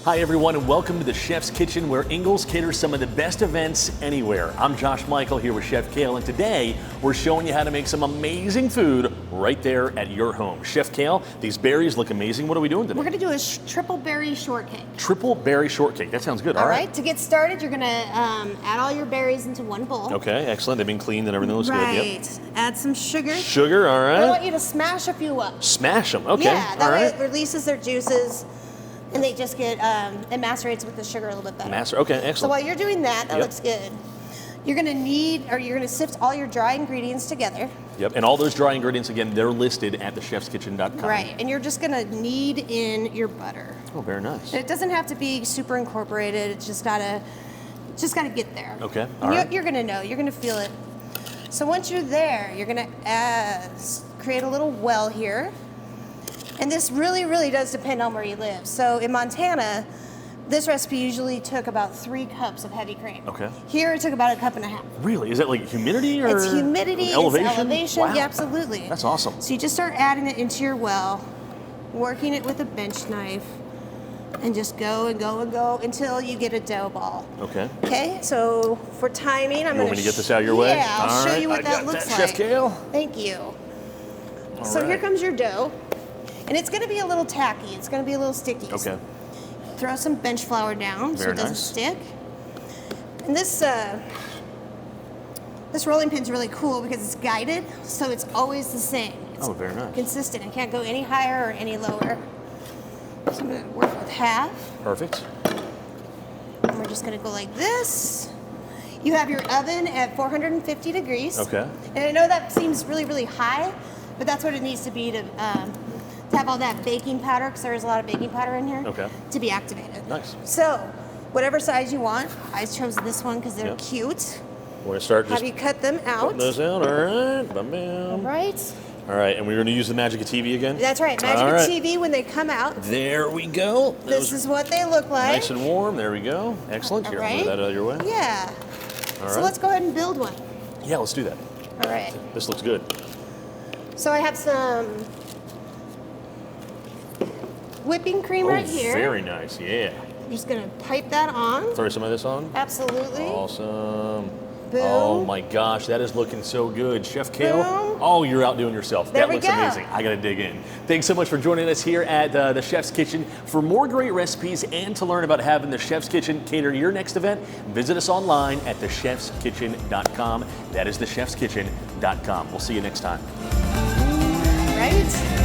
Hi everyone and welcome to the Chef's Kitchen, where Ingles caters some of the best events anywhere. I'm Josh Michael here with Chef Kale, and today we're showing you how to make some amazing food right there at your home. Chef Kale, these berries look amazing. What are we doing today? We're gonna do a triple berry shortcake. Triple berry shortcake, that sounds good. All right, to get started, you're gonna add all your berries into one bowl. Okay, excellent, they've been cleaned and everything looks good. Right, add some sugar. Sugar, all right. I want you to smash a few up. Smash them, okay, yeah, that way right. it releases their juices. And they just get, it macerates with the sugar a little bit better. Okay, excellent. So while you're doing that, that looks good. You're gonna sift all your dry ingredients together. Yep, and all those dry ingredients, again, they're listed at thechefskitchen.com. Right, and you're just gonna knead in your butter. Oh, very nice. And it doesn't have to be super incorporated, it's just gotta get there. Okay, all right. You're gonna know, you're gonna feel it. So once you're there, you're gonna create a little well here. And this really, really does depend on where you live. So in Montana, this recipe usually took about 3 cups of heavy cream. Okay. Here it took about 1.5 cups. Really? Is that like humidity or? It's humidity, it's elevation. Wow. Yeah, absolutely. That's awesome. So you just start adding it into your well, working it with a bench knife, and just go and go and go until you get a dough ball. Okay. Okay, so for timing, I'm going to... You want me to get this out of your way? Yeah, I'll show you what I that got looks that, like. Chef Kale. Thank you. All So right. here comes your dough. And it's going to be a little tacky. It's going to be a little sticky. Okay. Throw some bench flour down so it doesn't stick. And this rolling pin's really cool because it's guided, so it's always the same. It's very nice. Consistent. It can't go any higher or any lower. So I'm going to work with half. Perfect. And we're just going to go like this. You have your oven at 450 degrees. Okay. And I know that seems really, really high, but that's what it needs to be to have all that baking powder, because there's a lot of baking powder in here, to be activated. Nice. So, whatever size you want. I chose this one because they're cute. We're going to start just have you cut them out. putting those out. All right. Bam, bam. All right. All right, and we're going to use the Magic of TV again? That's right. Magic of TV, when they come out. There we go. This is what they look like. Nice and warm. There we go. Excellent. Here, move that out of your way. Yeah. All so right. let's go ahead and build one. Yeah, let's do that. All right. This looks good. So I have some whipping cream right here. Very nice, yeah. I'm just gonna pipe that on. Throw some of this on? Absolutely. Awesome. Boom. Oh my gosh, that is looking so good. Chef Kale, Boom. oh, you're outdoing yourself. There That we looks go. amazing. I gotta dig in. Thanks so much for joining us here at the Chef's Kitchen. For more great recipes and to learn about having the Chef's Kitchen cater your next event, visit us online at thechefskitchen.com. That is thechefskitchen.com. We'll see you next time. Right?